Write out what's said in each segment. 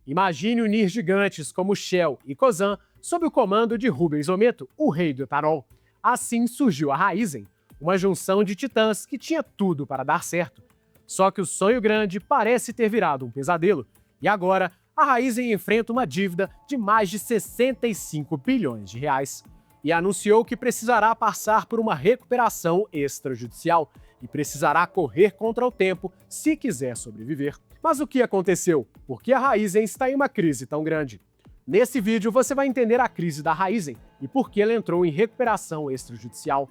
Imagine unir gigantes como Shell e Cosan sob o comando de Rubens Ometo, o rei do etanol. Assim surgiu a Raízen, uma junção de titãs que tinha tudo para dar certo. Só que o sonho grande parece ter virado um pesadelo, e agora a Raízen enfrenta uma dívida de mais de 65 bilhões de reais. E anunciou que precisará passar por uma recuperação extrajudicial e precisará correr contra o tempo se quiser sobreviver. Mas o que aconteceu? Por que a Raízen está em uma crise tão grande? Nesse vídeo você vai entender a crise da Raízen e por que ela entrou em recuperação extrajudicial.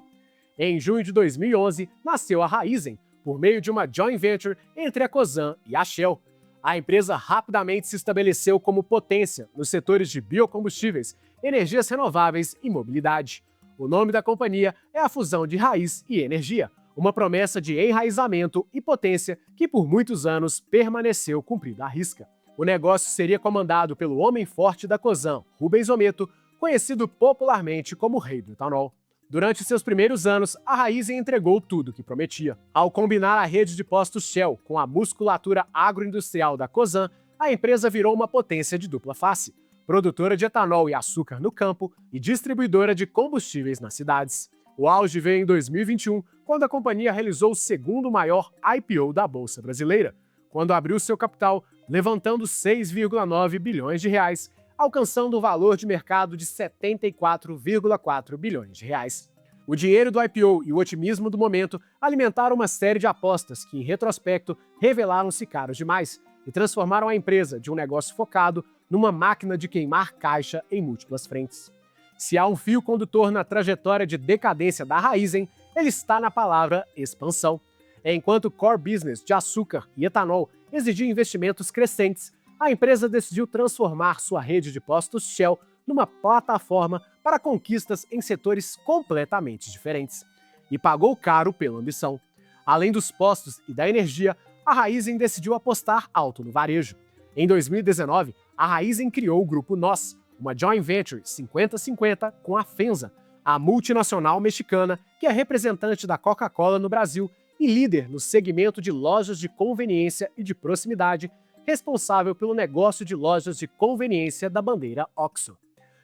Em junho de 2011, nasceu a Raízen, por meio de uma joint venture entre a Cosan e a Shell. A empresa rapidamente se estabeleceu como potência nos setores de biocombustíveis, energias renováveis e mobilidade. O nome da companhia é a fusão de raiz e energia, uma promessa de enraizamento e potência que por muitos anos permaneceu cumprida à risca. O negócio seria comandado pelo homem forte da Cosan, Rubens Ometo, conhecido popularmente como o rei do etanol. Durante seus primeiros anos, a Raízen entregou tudo o que prometia. Ao combinar a rede de postos Shell com a musculatura agroindustrial da Cosan, a empresa virou uma potência de dupla face, produtora de etanol e açúcar no campo e distribuidora de combustíveis nas cidades. O auge veio em 2021, quando a companhia realizou o segundo maior IPO da Bolsa Brasileira, quando abriu seu capital, levantando 6,9 bilhões de reais, alcançando o valor de mercado de 74,4 bilhões de reais. O dinheiro do IPO e o otimismo do momento alimentaram uma série de apostas que, em retrospecto, revelaram-se caros demais e transformaram a empresa de um negócio focado numa máquina de queimar caixa em múltiplas frentes. Se há um fio condutor na trajetória de decadência da Raízen, ele está na palavra expansão. Enquanto o core business de açúcar e etanol exigia investimentos crescentes, a empresa decidiu transformar sua rede de postos Shell numa plataforma para conquistas em setores completamente diferentes. E pagou caro pela ambição. Além dos postos e da energia, a Raízen decidiu apostar alto no varejo. Em 2019, a Raízen criou o Grupo Nós, uma joint venture 50-50 com a FEMSA, a multinacional mexicana que é representante da Coca-Cola no Brasil e líder no segmento de lojas de conveniência e de proximidade, responsável pelo negócio de lojas de conveniência da bandeira OXXO.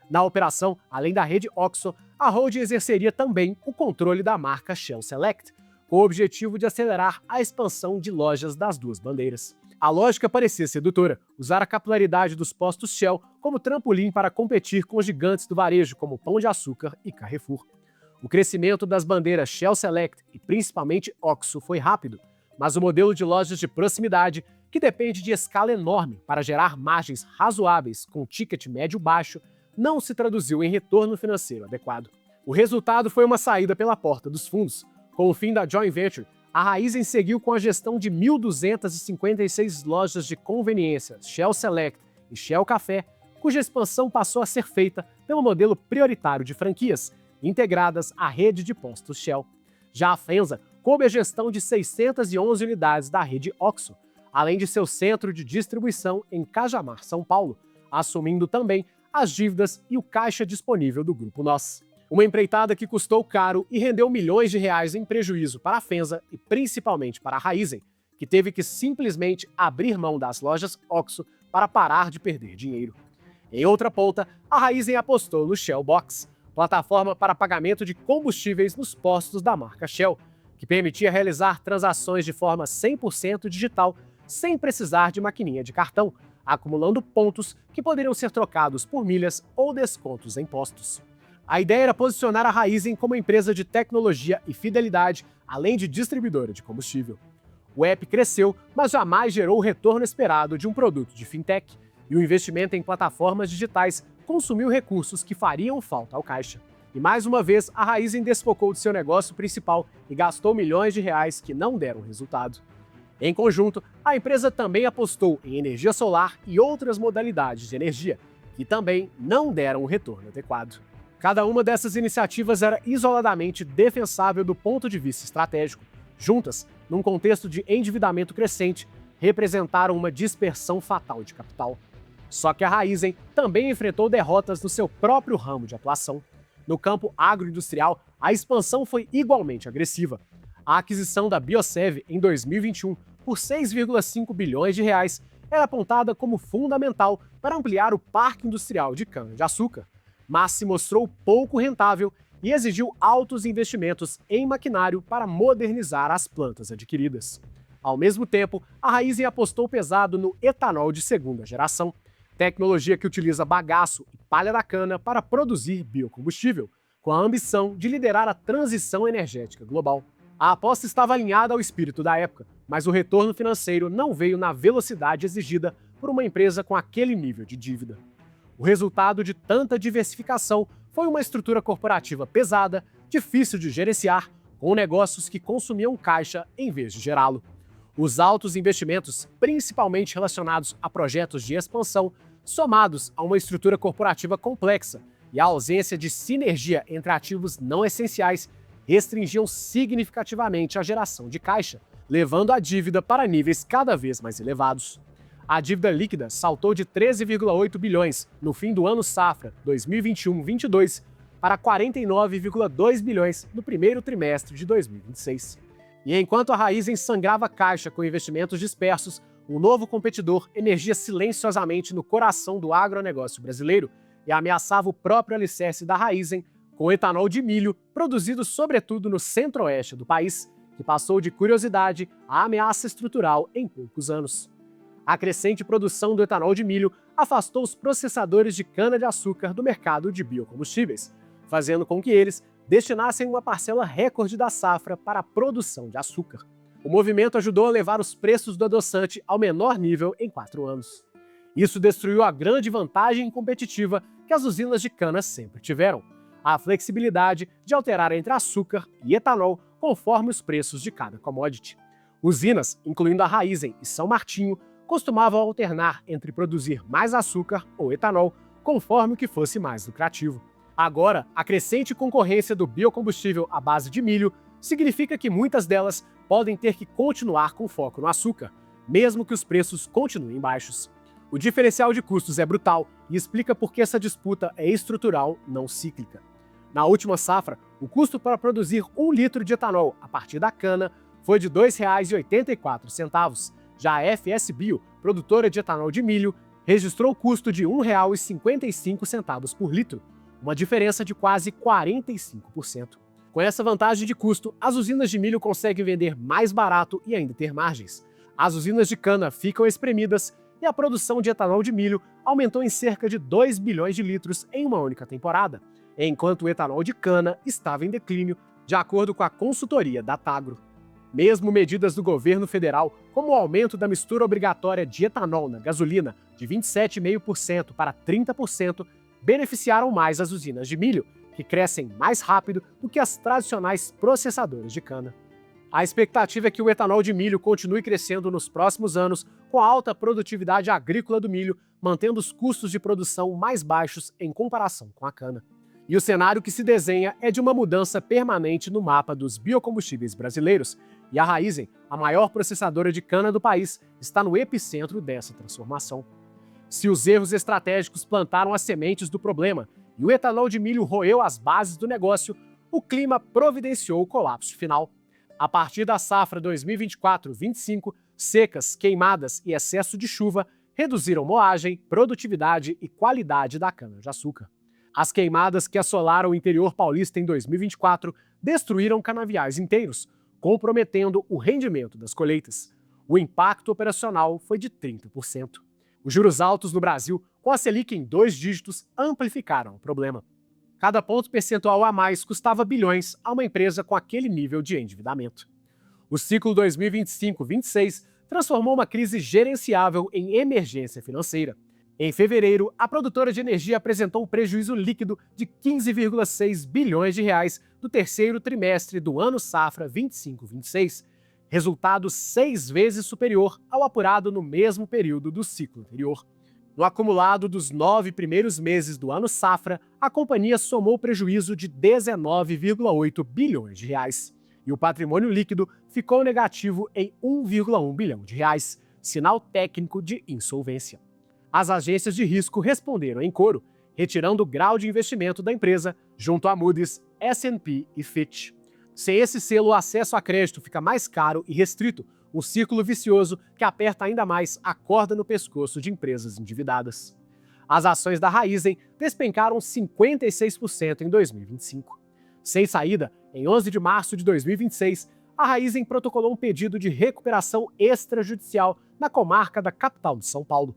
Na operação, além da rede OXXO, a holding exerceria também o controle da marca Shell Select, com o objetivo de acelerar a expansão de lojas das duas bandeiras. A lógica parecia sedutora, usar a capilaridade dos postos Shell como trampolim para competir com os gigantes do varejo como Pão de Açúcar e Carrefour. O crescimento das bandeiras Shell Select e principalmente OXXO foi rápido, mas o modelo de lojas de proximidade, que depende de escala enorme para gerar margens razoáveis com ticket médio-baixo, não se traduziu em retorno financeiro adequado. O resultado foi uma saída pela porta dos fundos. Com o fim da joint venture, a Raízen seguiu com a gestão de 1.256 lojas de conveniência Shell Select e Shell Café, cuja expansão passou a ser feita pelo modelo prioritário de franquias, integradas à rede de postos Shell. Já a FEMSA coube a gestão de 611 unidades da rede OXXO, além de seu centro de distribuição em Cajamar, São Paulo, assumindo também as dívidas e o caixa disponível do Grupo Nós. Uma empreitada que custou caro e rendeu milhões de reais em prejuízo para a FEMSA e principalmente para a Raízen, que teve que simplesmente abrir mão das lojas OXXO para parar de perder dinheiro. Em outra ponta, a Raízen apostou no Shell Box, plataforma para pagamento de combustíveis nos postos da marca Shell, que permitia realizar transações de forma 100% digital, sem precisar de maquininha de cartão, acumulando pontos que poderiam ser trocados por milhas ou descontos em postos. A ideia era posicionar a Raízen como empresa de tecnologia e fidelidade, além de distribuidora de combustível. O app cresceu, mas jamais gerou o retorno esperado de um produto de fintech, e o investimento em plataformas digitais consumiu recursos que fariam falta ao caixa. E mais uma vez, a Raízen desfocou de seu negócio principal e gastou milhões de reais que não deram resultado. Em conjunto, a empresa também apostou em energia solar e outras modalidades de energia, que também não deram o retorno adequado. Cada uma dessas iniciativas era isoladamente defensável do ponto de vista estratégico. Juntas, num contexto de endividamento crescente, representaram uma dispersão fatal de capital. Só que a Raízen também enfrentou derrotas no seu próprio ramo de atuação. No campo agroindustrial, a expansão foi igualmente agressiva. A aquisição da Biosev em 2021 por 6,5 bilhões de reais era apontada como fundamental para ampliar o parque industrial de cana-de-açúcar, mas se mostrou pouco rentável e exigiu altos investimentos em maquinário para modernizar as plantas adquiridas. Ao mesmo tempo, a Raízen apostou pesado no etanol de segunda geração, tecnologia que utiliza bagaço e palha da cana para produzir biocombustível, com a ambição de liderar a transição energética global. A aposta estava alinhada ao espírito da época, mas o retorno financeiro não veio na velocidade exigida por uma empresa com aquele nível de dívida. O resultado de tanta diversificação foi uma estrutura corporativa pesada, difícil de gerenciar, com negócios que consumiam caixa em vez de gerá-lo. Os altos investimentos, principalmente relacionados a projetos de expansão, somados a uma estrutura corporativa complexa e a ausência de sinergia entre ativos não essenciais, restringiam significativamente a geração de caixa, levando a dívida para níveis cada vez mais elevados. A dívida líquida saltou de 13,8 bilhões no fim do ano safra 2021-22 para 49,2 bilhões no primeiro trimestre de 2026. E enquanto a Raízen sangrava caixa com investimentos dispersos, um novo competidor emergia silenciosamente no coração do agronegócio brasileiro e ameaçava o próprio alicerce da Raízen com etanol de milho, produzido sobretudo no centro-oeste do país, que passou de curiosidade a ameaça estrutural em poucos anos. A crescente produção do etanol de milho afastou os processadores de cana-de-açúcar do mercado de biocombustíveis, fazendo com que eles destinassem uma parcela recorde da safra para a produção de açúcar. O movimento ajudou a levar os preços do adoçante ao menor nível em 4 anos. Isso destruiu a grande vantagem competitiva que as usinas de cana sempre tiveram: a flexibilidade de alterar entre açúcar e etanol conforme os preços de cada commodity. Usinas, incluindo a Raízen e São Martinho, costumavam alternar entre produzir mais açúcar ou etanol, conforme o que fosse mais lucrativo. Agora, a crescente concorrência do biocombustível à base de milho significa que muitas delas podem ter que continuar com foco no açúcar, mesmo que os preços continuem baixos. O diferencial de custos é brutal e explica por que essa disputa é estrutural, não cíclica. Na última safra, o custo para produzir 1 litro de etanol a partir da cana foi de R$ 2,84. Já a FS Bio, produtora de etanol de milho, registrou o custo de R$ 1,55 por litro, uma diferença de quase 45%. Com essa vantagem de custo, as usinas de milho conseguem vender mais barato e ainda ter margens. As usinas de cana ficam espremidas e a produção de etanol de milho aumentou em cerca de 2 bilhões de litros em uma única temporada, enquanto o etanol de cana estava em declínio, de acordo com a consultoria Datagro. Mesmo medidas do governo federal, como o aumento da mistura obrigatória de etanol na gasolina de 27,5% para 30%, beneficiaram mais as usinas de milho, que crescem mais rápido do que as tradicionais processadoras de cana. A expectativa é que o etanol de milho continue crescendo nos próximos anos, com a alta produtividade agrícola do milho, mantendo os custos de produção mais baixos em comparação com a cana. E o cenário que se desenha é de uma mudança permanente no mapa dos biocombustíveis brasileiros, e a Raízen, a maior processadora de cana do país, está no epicentro dessa transformação. Se os erros estratégicos plantaram as sementes do problema e o etanol de milho roeu as bases do negócio, o clima providenciou o colapso final. A partir da safra 2024-25, secas, queimadas e excesso de chuva reduziram moagem, produtividade e qualidade da cana-de-açúcar. As queimadas que assolaram o interior paulista em 2024 destruíram canaviais inteiros, comprometendo o rendimento das colheitas. O impacto operacional foi de 30%. Os juros altos no Brasil, com a Selic em 2 dígitos, amplificaram o problema. Cada ponto percentual a mais custava bilhões a uma empresa com aquele nível de endividamento. O ciclo 2025-26 transformou uma crise gerenciável em emergência financeira. Em fevereiro, a produtora de energia apresentou um prejuízo líquido de 15,6 bilhões de reais no terceiro trimestre do ano safra 25-26, resultado 6 vezes superior ao apurado no mesmo período do ciclo anterior. No acumulado dos 9 primeiros meses do ano safra, a companhia somou prejuízo de 19,8 bilhões de reais. E o patrimônio líquido ficou negativo em 1,1 bilhão de reais, sinal técnico de insolvência. As agências de risco responderam em coro, retirando o grau de investimento da empresa junto a Moody's, S&P e Fitch. Sem esse selo, o acesso a crédito fica mais caro e restrito, um círculo vicioso que aperta ainda mais a corda no pescoço de empresas endividadas. As ações da Raízen despencaram 56% em 2025. Sem saída, em 11 de março de 2026, a Raízen protocolou um pedido de recuperação extrajudicial na comarca da capital de São Paulo.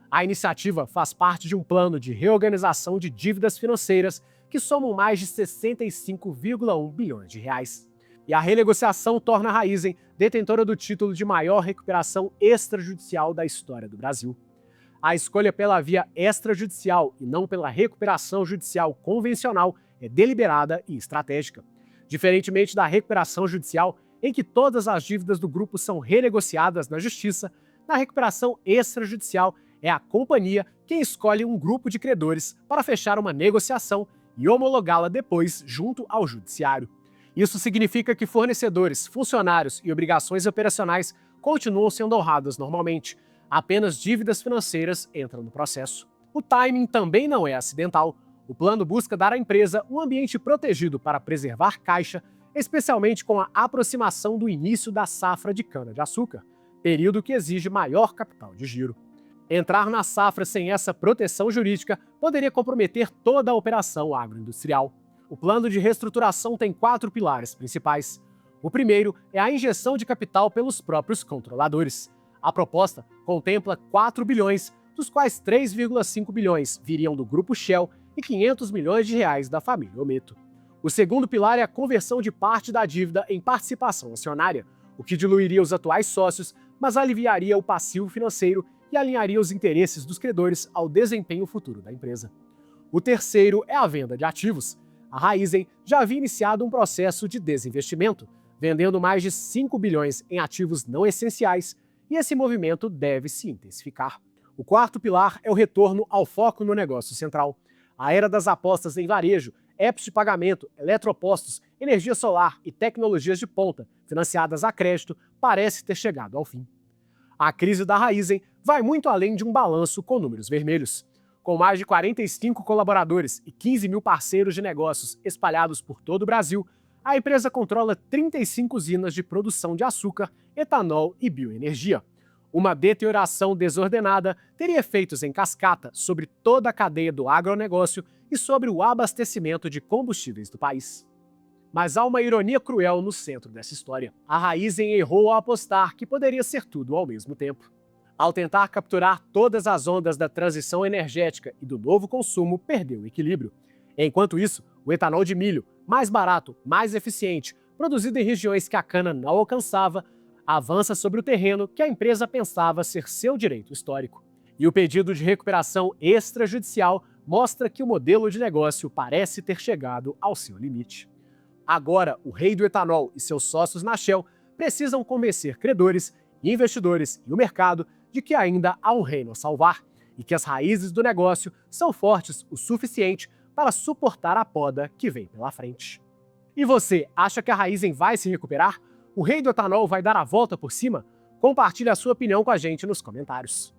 A iniciativa faz parte de um plano de reorganização de dívidas financeiras que somam mais de 65,1 bilhões de reais. E a renegociação torna a Raízen detentora do título de maior recuperação extrajudicial da história do Brasil. A escolha pela via extrajudicial e não pela recuperação judicial convencional é deliberada e estratégica. Diferentemente da recuperação judicial, em que todas as dívidas do grupo são renegociadas na justiça, na recuperação extrajudicial é a companhia quem escolhe um grupo de credores para fechar uma negociação e homologá-la depois junto ao judiciário. Isso significa que fornecedores, funcionários e obrigações operacionais continuam sendo honrados normalmente. Apenas dívidas financeiras entram no processo. O timing também não é acidental. O plano busca dar à empresa um ambiente protegido para preservar caixa, especialmente com a aproximação do início da safra de cana-de-açúcar, período que exige maior capital de giro. Entrar na safra sem essa proteção jurídica poderia comprometer toda a operação agroindustrial. O plano de reestruturação tem 4 pilares principais. O primeiro é a injeção de capital pelos próprios controladores. A proposta contempla 4 bilhões, dos quais 3,5 bilhões viriam do Grupo Shell e 500 milhões de reais da família Ometo. O segundo pilar é a conversão de parte da dívida em participação acionária, o que diluiria os atuais sócios, mas aliviaria o passivo financeiro e alinharia os interesses dos credores ao desempenho futuro da empresa. O terceiro é a venda de ativos. A Raízen já havia iniciado um processo de desinvestimento, vendendo mais de 5 bilhões em ativos não essenciais, e esse movimento deve se intensificar. O quarto pilar é o retorno ao foco no negócio central. A era das apostas em varejo, apps de pagamento, eletropostos, energia solar e tecnologias de ponta, financiadas a crédito, parece ter chegado ao fim. A crise da Raízen vai muito além de um balanço com números vermelhos. Com mais de 45 colaboradores e 15 mil parceiros de negócios espalhados por todo o Brasil, a empresa controla 35 usinas de produção de açúcar, etanol e bioenergia. Uma deterioração desordenada teria efeitos em cascata sobre toda a cadeia do agronegócio e sobre o abastecimento de combustíveis do país. Mas há uma ironia cruel no centro dessa história. A Raízen errou ao apostar que poderia ser tudo ao mesmo tempo. Ao tentar capturar todas as ondas da transição energética e do novo consumo, perdeu o equilíbrio. Enquanto isso, o etanol de milho, mais barato, mais eficiente, produzido em regiões que a cana não alcançava, avança sobre o terreno que a empresa pensava ser seu direito histórico. E o pedido de recuperação extrajudicial mostra que o modelo de negócio parece ter chegado ao seu limite. Agora, o rei do etanol e seus sócios na Shell precisam convencer credores, investidores e o mercado de que ainda há um reino a salvar e que as raízes do negócio são fortes o suficiente para suportar a poda que vem pela frente. E você, acha que a Raízen vai se recuperar? O rei do etanol vai dar a volta por cima? Compartilhe a sua opinião com a gente nos comentários.